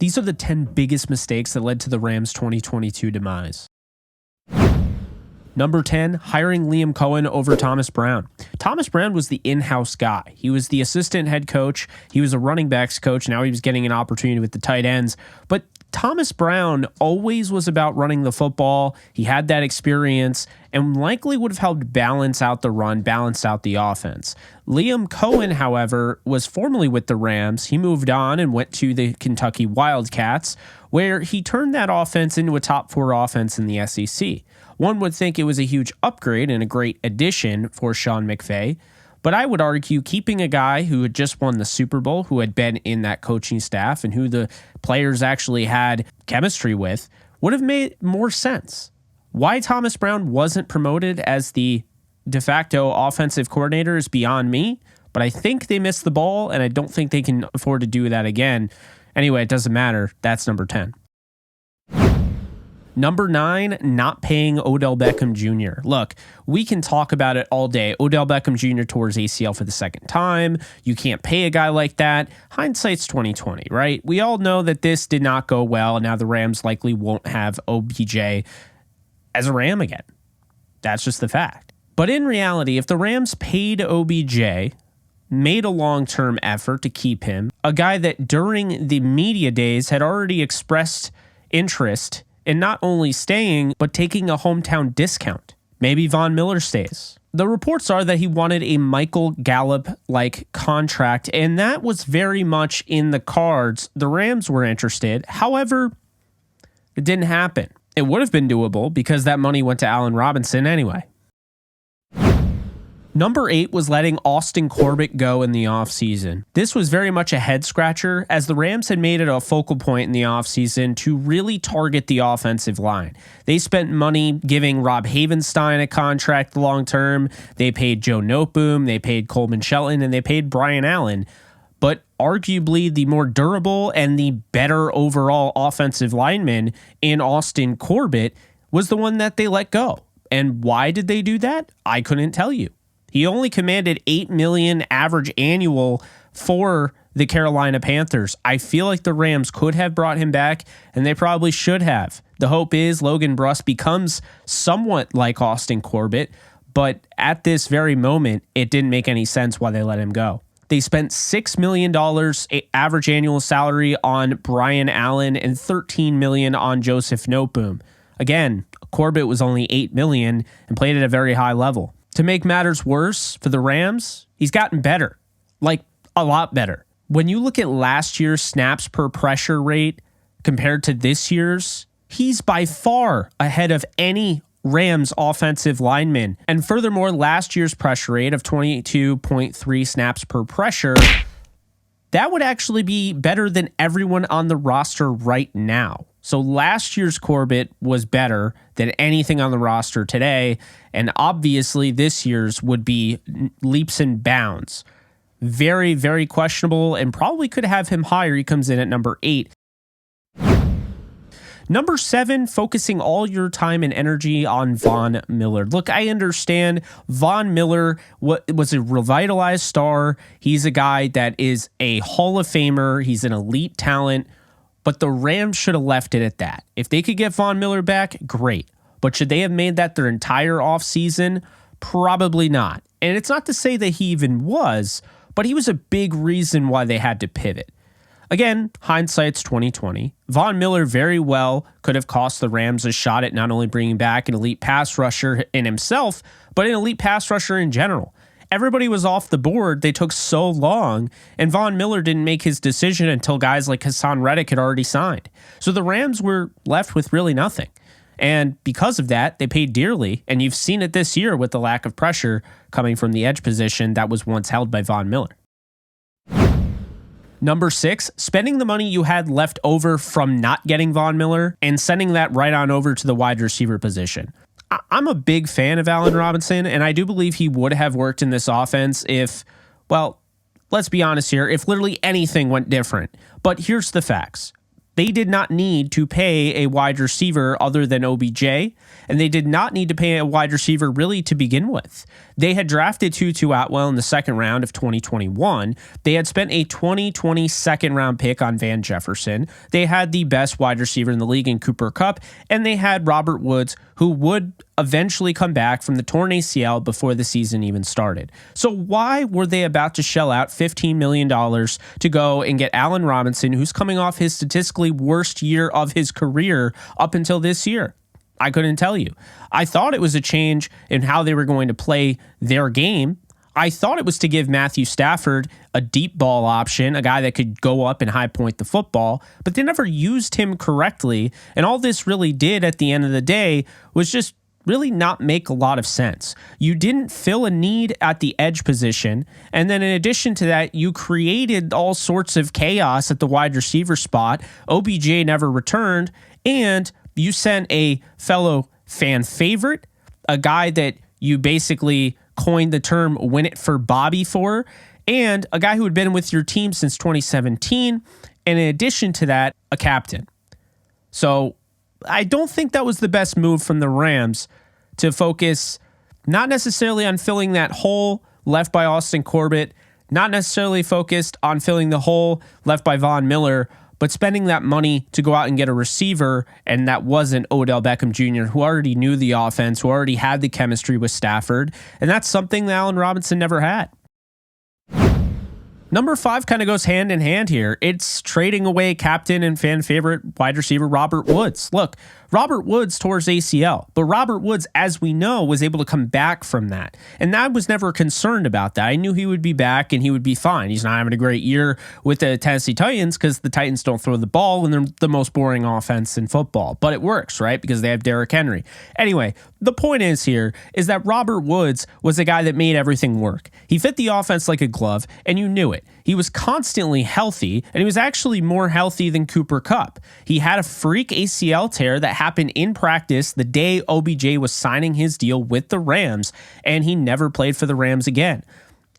These are the 10 biggest mistakes that led to the Rams' 2022 demise. Number 10, hiring Liam Cohen over Thomas Brown. Thomas Brown was the in-house guy. He was the assistant head coach. He was a running backs coach. Now he was getting an opportunity with the tight ends. But Thomas Brown always was about running the football. He had that experience and likely would have helped balance out the run, balance out the offense. Liam Cohen, however, was formerly with the Rams. He moved on and went to the Kentucky Wildcats, where he turned that offense into a top 4 offense in the SEC. One would think it was a huge upgrade and a great addition for Sean McVay, but I would argue keeping a guy who had just won the Super Bowl, who had been in that coaching staff and who the players actually had chemistry with, would have made more sense. Why Thomas Brown wasn't promoted as the de facto offensive coordinator is beyond me, but I think they missed the ball, and I don't think they can afford to do that again. Anyway, it doesn't matter. That's number 10. Number 9, not paying Odell Beckham Jr. Look, we can talk about it all day. Odell Beckham Jr. tore his ACL for the second time. You can't pay a guy like that. Hindsight's 2020, right? We all know that this did not go well, and now the Rams likely won't have OBJ as a Ram again. That's just the fact. But in reality, if the Rams paid OBJ, made a long-term effort to keep him, a guy that during the media days had already expressed interest in not only staying, but taking a hometown discount. Maybe Von Miller stays. The reports are that he wanted a Michael Gallup-like contract, and that was very much in the cards. The Rams were interested. However, it didn't happen. It would have been doable because that money went to Allen Robinson anyway. Number 8 was letting Austin Corbett go in the offseason. This was very much a head-scratcher, as the Rams had made it a focal point in the offseason to really target the offensive line. They spent money giving Rob Havenstein a contract long-term. They paid Joe Noteboom, they paid Coleman Shelton, and they paid Brian Allen. But arguably the more durable and the better overall offensive lineman in Austin Corbett was the one that they let go. And why did they do that? I couldn't tell you. He only commanded $8 million average annual for the Carolina Panthers. I feel like the Rams could have brought him back, and they probably should have. The hope is Logan Bruss becomes somewhat like Austin Corbett, but at this very moment, it didn't make any sense why they let him go. They spent $6 million average annual salary on Brian Allen and $13 million on Joseph Noteboom. Again, Corbett was only $8 million and played at a very high level. To make matters worse for the Rams, he's gotten better, like a lot better. When you look at last year's snaps per pressure rate compared to this year's, he's by far ahead of any Rams offensive lineman. And furthermore, last year's pressure rate of 22.3 snaps per pressure, that would actually be better than everyone on the roster right now. So last year's Corbett was better than anything on the roster today, and obviously this year's would be leaps and bounds. Very, very questionable, and probably could have him higher. He comes in at number 8. Number 7, focusing all your time and energy on Von Miller. Look, I understand Von Miller was a revitalized star. He's a guy that is a Hall of Famer. He's an elite talent. But the Rams should have left it at that. If they could get Von Miller back, great. But should they have made that their entire offseason? Probably not. And it's not to say that he even was, but he was a big reason why they had to pivot. Again, hindsight's 2020. Von Miller very well could have cost the Rams a shot at not only bringing back an elite pass rusher in himself, but an elite pass rusher in general. Everybody was off the board. They took so long, and Von Miller didn't make his decision until guys like Hassan Reddick had already signed. So the Rams were left with really nothing. And because of that, they paid dearly, and you've seen it this year with the lack of pressure coming from the edge position that was once held by Von Miller. Number 6, spending the money you had left over from not getting Von Miller and sending that right on over to the wide receiver position. I'm a big fan of Allen Robinson, and I do believe he would have worked in this offense if, well, let's be honest here, if literally anything went different. But here's the facts. They did not need to pay a wide receiver other than OBJ, and they did not need to pay a wide receiver really to begin with. They had drafted Tutu Atwell in the second round of 2021. They had spent a 2020 second round pick on Van Jefferson. They had the best wide receiver in the league in Cooper Kupp, and they had Robert Woods, who would eventually come back from the torn ACL before the season even started. So why were they about to shell out $15 million to go and get Allen Robinson, who's coming off his statistically worst year of his career up until this year? I couldn't tell you. I thought it was a change in how they were going to play their game. I thought it was to give Matthew Stafford a deep ball option, a guy that could go up and high point the football, but they never used him correctly. And all this really did at the end of the day was just really not make a lot of sense. You didn't fill a need at the edge position. And then in addition to that, you created all sorts of chaos at the wide receiver spot. OBJ never returned, and you sent a fellow fan favorite, a guy that you basically coined the term win it for Bobby for, and a guy who had been with your team since 2017. And in addition to that, a captain. So I don't think that was the best move from the Rams to focus not necessarily on filling that hole left by Austin Corbett, not necessarily focused on filling the hole left by Von Miller, but spending that money to go out and get a receiver, and that wasn't Odell Beckham Jr., who already knew the offense, who already had the chemistry with Stafford, and that's something that Allen Robinson never had. Number 5 kind of goes hand in hand here. It's trading away captain and fan favorite wide receiver Robert Woods. Look, Robert Woods tore his ACL, but Robert Woods, as we know, was able to come back from that. And I was never concerned about that. I knew he would be back and he would be fine. He's not having a great year with the Tennessee Titans because the Titans don't throw the ball and they're the most boring offense in football. But it works, right? Because they have Derrick Henry. Anyway, the point is here is that Robert Woods was a guy that made everything work. He fit the offense like a glove, and you knew it. He was constantly healthy, and he was actually more healthy than Cooper Kupp. He had a freak ACL tear that happened in practice the day OBJ was signing his deal with the Rams, and he never played for the Rams again.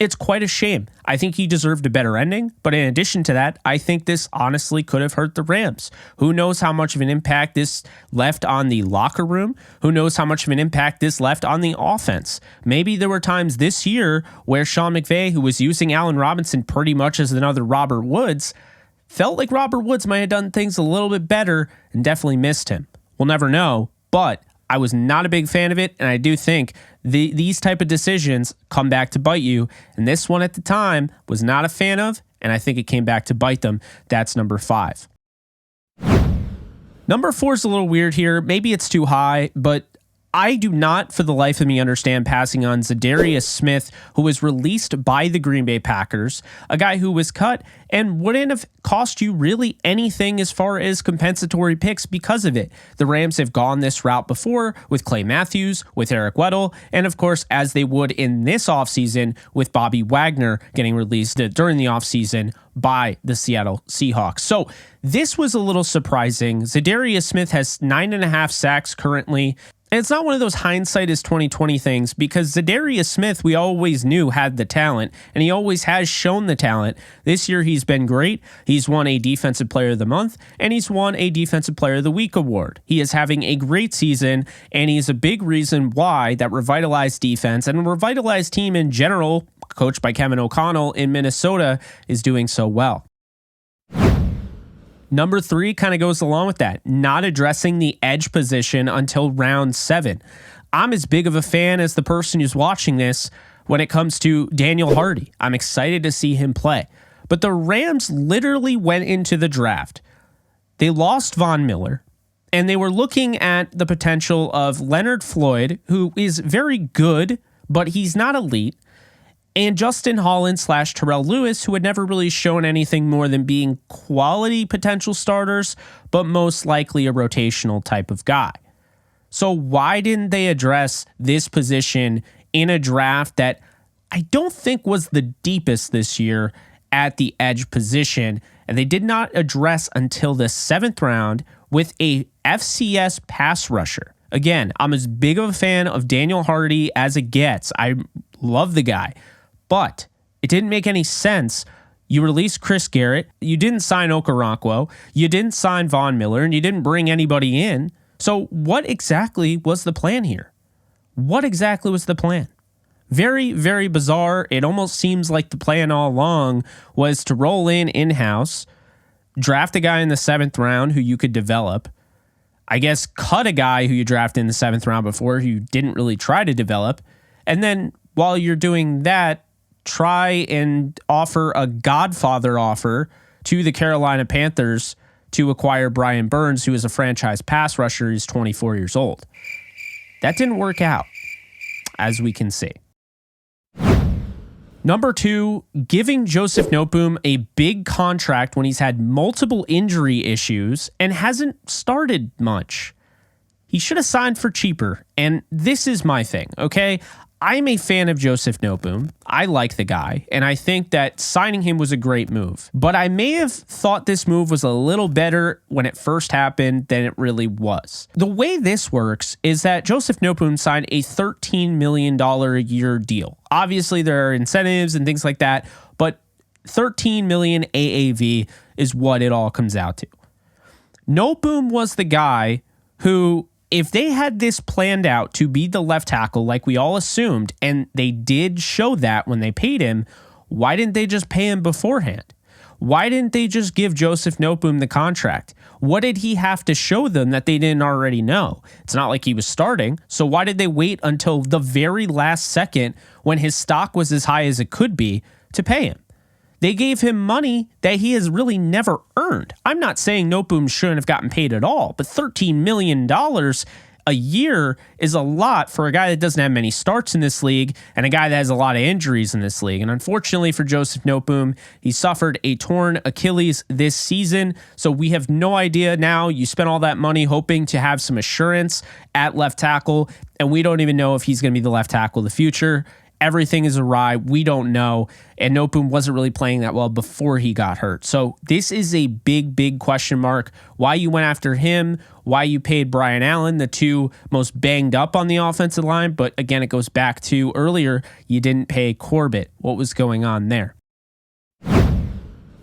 It's quite a shame. I think he deserved a better ending, but in addition to that, I think this honestly could have hurt the Rams. Who knows how much of an impact this left on the locker room? Who knows how much of an impact this left on the offense? Maybe there were times this year where Sean McVay, who was using Allen Robinson pretty much as another Robert Woods, felt like Robert Woods might have done things a little bit better and definitely missed him. We'll never know, but I was not a big fan of it, and I do think these type of decisions come back to bite you, and this one at the time was not a fan of, and I think it came back to bite them. That's number 5. Number 4 is a little weird here. Maybe it's too high, but I do not for the life of me understand passing on Zadarius Smith, who was released by the Green Bay Packers, a guy who was cut and wouldn't have cost you really anything as far as compensatory picks because of it. The Rams have gone this route before with Clay Matthews, with Eric Weddle, and of course, as they would in this offseason with Bobby Wagner getting released during the offseason by the Seattle Seahawks. So this was a little surprising. Zadarius Smith has 9.5 sacks currently. And it's not one of those hindsight is 2020 things, because Zadarius Smith, we always knew had the talent, and he always has shown the talent. This year, he's been great. He's won a Defensive Player of the Month, and he's won a Defensive Player of the Week award. He is having a great season, and he's a big reason why that revitalized defense and a revitalized team in general, coached by Kevin O'Connell in Minnesota, is doing so well. Number 3 kind of goes along with that, not addressing the edge position until round 7. I'm as big of a fan as the person who's watching this when it comes to Daniel Hardy. I'm excited to see him play. But the Rams literally went into the draft. They lost Von Miller, and they were looking at the potential of Leonard Floyd, who is very good, but he's not elite, and Justin Holland / Terrell Lewis, who had never really shown anything more than being quality potential starters, but most likely a rotational type of guy. So why didn't they address this position in a draft that I don't think was the deepest this year at the edge position? And they did not address until the 7th round with a FCS pass rusher. Again, I'm as big of a fan of Daniel Hardy as it gets. I love the guy. But it didn't make any sense You released Chris Garrett. You didn't sign Okoronkwo. You didn't sign Von Miller, and you didn't bring anybody in. So what exactly was the plan here? What exactly was the plan? Very, very bizarre. It almost seems like the plan all along was to roll in-house, draft a guy in the 7th round who you could develop, I guess cut a guy who you drafted in the 7th round before who you didn't really try to develop, and then while you're doing that, try and offer a Godfather offer to the Carolina Panthers to acquire Brian Burns, who is a franchise pass rusher. He's 24 years old. That didn't work out, as we can see. Number 2, giving Joseph Noteboom a big contract when he's had multiple injury issues and hasn't started much. He should have signed for cheaper, and this is my thing, okay? I'm a fan of Joseph Noteboom. I like the guy, and I think that signing him was a great move. But I may have thought this move was a little better when it first happened than it really was. The way this works is that Joseph Noteboom signed a $13 million a year deal. Obviously, there are incentives and things like that, but $13 million AAV is what it all comes out to. Noteboom was the guy who, if they had this planned out to be the left tackle like we all assumed, and they did show that when they paid him, why didn't they just pay him beforehand? Why didn't they just give Joseph Noteboom the contract? What did he have to show them that they didn't already know? It's not like he was starting, so why did they wait until the very last second when his stock was as high as it could be to pay him? They gave him money that he has really never earned. I'm not saying Noteboom shouldn't have gotten paid at all, but $13 million a year is a lot for a guy that doesn't have many starts in this league and a guy that has a lot of injuries in this league. And unfortunately for Joseph Noteboom, he suffered a torn Achilles this season. So we have no idea now. You spent all that money hoping to have some assurance at left tackle, and we don't even know if he's going to be the left tackle of the future. Everything is awry. We don't know. And Noteboom wasn't really playing that well before he got hurt. So this is a big, big question mark. Why you went after him, why you paid Brian Allen, the two most banged up on the offensive line. But again, it goes back to earlier, you didn't pay Corbett. What was going on there?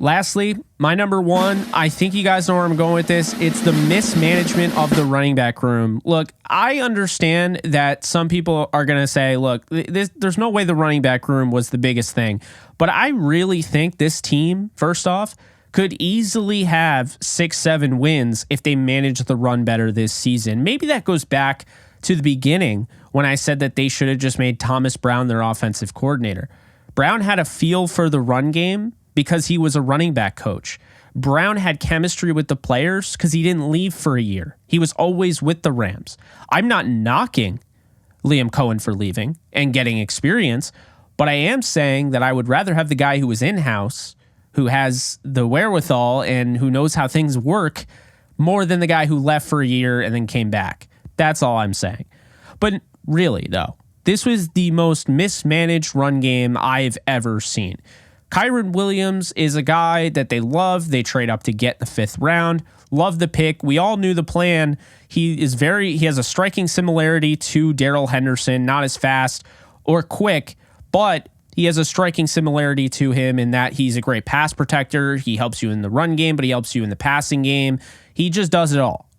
Lastly, my number 1, I think you guys know where I'm going with this. It's the mismanagement of the running back room. Look, I understand that some people are going to say, look, there's no way the running back room was the biggest thing. But I really think this team, first off, could easily have 6-7 wins if they manage the run better this season. Maybe that goes back to the beginning when I said that they should have just made Thomas Brown their offensive coordinator. Brown had a feel for the run game because he was a running back coach. Brown had chemistry with the players because he didn't leave for a year. He was always with the Rams. I'm not knocking Liam Cohen for leaving and getting experience, but I am saying that I would rather have the guy who was in-house, who has the wherewithal and who knows how things work, more than the guy who left for a year and then came back. That's all I'm saying. But really, though, this was the most mismanaged run game I've ever seen. Kyren Williams is a guy that they love. They trade up to get the 5th round. Love the pick. We all knew the plan. He has a striking similarity to Darrell Henderson, not as fast or quick, but he has a striking similarity to him in that he's a great pass protector. He helps you in the run game, but he helps you in the passing game. He just does it all.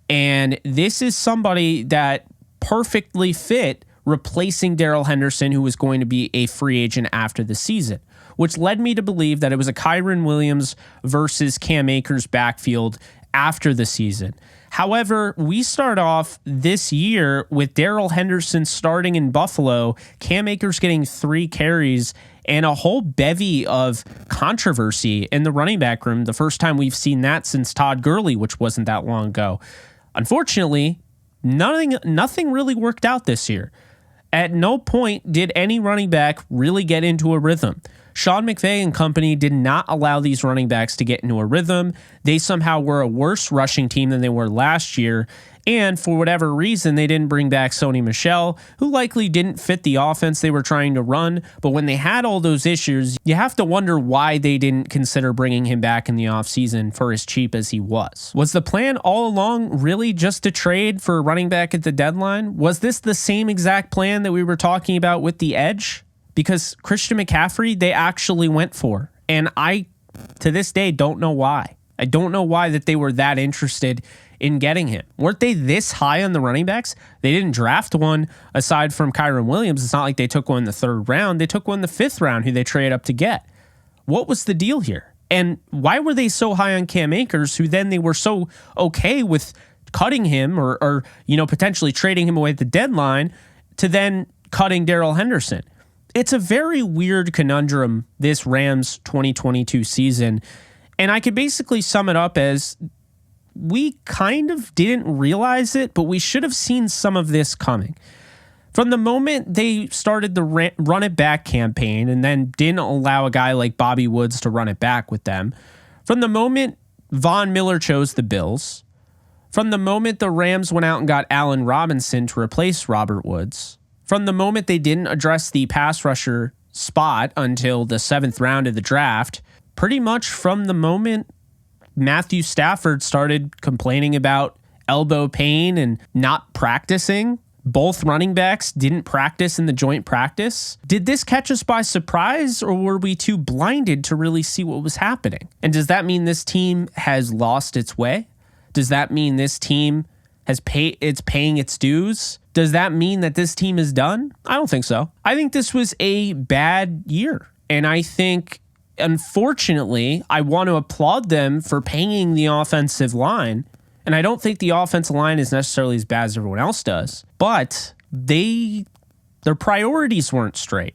And this is somebody that perfectly fit replacing Darrell Henderson, who was going to be a free agent after the season, which led me to believe that it was a Kyren Williams versus Cam Akers backfield after the season. However, we start off this year with Darrell Henderson starting in Buffalo, Cam Akers getting 3 carries, and a whole bevy of controversy in the running back room. The first time we've seen that since Todd Gurley, which wasn't that long ago. Unfortunately, nothing really worked out this year. At no point did any running back really get into a rhythm. Sean McVay and company did not allow these running backs to get into a rhythm. They somehow were a worse rushing team than they were last year. And for whatever reason, they didn't bring back Sony Michel, who likely didn't fit the offense they were trying to run. But when they had all those issues, you have to wonder why they didn't consider bringing him back in the offseason for as cheap as he was. Was the plan all along really just to trade for a running back at the deadline? Was this the same exact plan that we were talking about with the edge? Because Christian McCaffrey, they actually went for. And I, to this day, don't know why. I don't know why that they were that interested in getting him. Weren't they this high on the running backs? They didn't draft one aside from Kyron Williams. It's not like they took one in the 3rd round. They took one in the 5th round who they traded up to get. What was the deal here? And why were they so high on Cam Akers, who then they were so okay with cutting him or potentially trading him away at the deadline to then cutting Darrell Henderson? It's a very weird conundrum, this Rams 2022 season. And I could basically sum it up as we kind of didn't realize it, but we should have seen some of this coming. From the moment they started the run it back campaign and then didn't allow a guy like Bobby Woods to run it back with them, from the moment Von Miller chose the Bills, from the moment the Rams went out and got Allen Robinson to replace Robert Woods, from the moment they didn't address the pass rusher spot until the 7th round of the draft, pretty much from the moment Matthew Stafford started complaining about elbow pain and not practicing, both running backs didn't practice in the joint practice. Did this catch us by surprise, or were we too blinded to really see what was happening? And does that mean this team has lost its way? Does that mean this team it's paying its dues? Does that mean that this team is done? I don't think so. I think this was a bad year. And I think, unfortunately, I want to applaud them for paying the offensive line. And I don't think the offensive line is necessarily as bad as everyone else does. But their priorities weren't straight.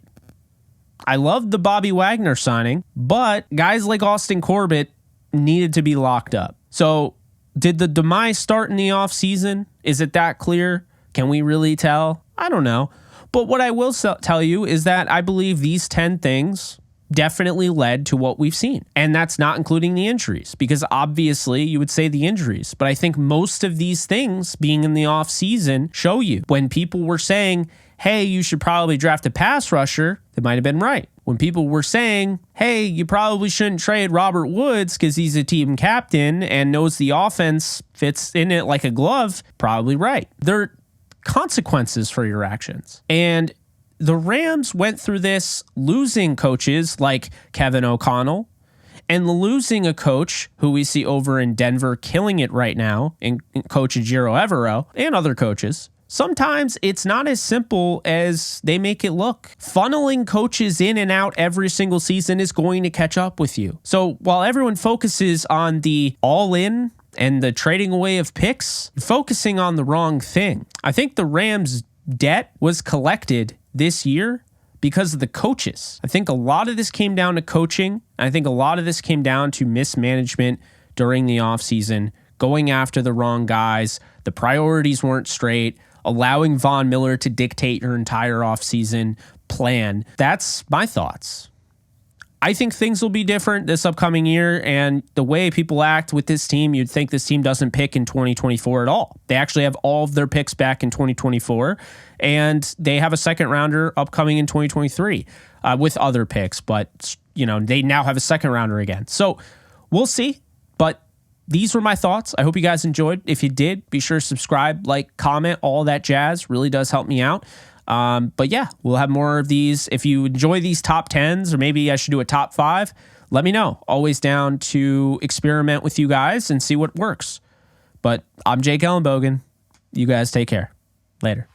I loved the Bobby Wagner signing, but guys like Austin Corbett needed to be locked up. So did the demise start in the offseason? Is it that clear? Can we really tell? I don't know. But what I will tell you is that I believe these 10 things definitely led to what we've seen. And that's not including the injuries, because obviously you would say the injuries. But I think most of these things being in the offseason show you when people were saying, hey, you should probably draft a pass rusher, they might have been right. When people were saying, hey, you probably shouldn't trade Robert Woods because he's a team captain and knows the offense fits in it like a glove, probably right. There are consequences for your actions. And the Rams went through this losing coaches like Kevin O'Connell and losing a coach who we see over in Denver killing it right now, in Coach Ejiro Evero and other coaches. Sometimes it's not as simple as they make it look. Funneling coaches in and out every single season is going to catch up with you. So while everyone focuses on the all-in and the trading away of picks, you're focusing on the wrong thing. I think the Rams' debt was collected this year because of the coaches. I think a lot of this came down to coaching. I think a lot of this came down to mismanagement during the offseason, going after the wrong guys. The priorities weren't straight, allowing Von Miller to dictate your entire offseason plan. That's my thoughts. I think things will be different this upcoming year, and the way people act with this team, you'd think this team doesn't pick in 2024 at all. They actually have all of their picks back in 2024, and they have a second rounder upcoming in 2023 with other picks, but they now have a second rounder again. So we'll see, but these were my thoughts. I hope you guys enjoyed. If you did, be sure to subscribe, like, comment, all that jazz. Really does help me out. But yeah, we'll have more of these. If you enjoy these top 10s, or maybe I should do a top 5, let me know. Always down to experiment with you guys and see what works. But I'm Jake Ellenbogen. You guys take care. Later.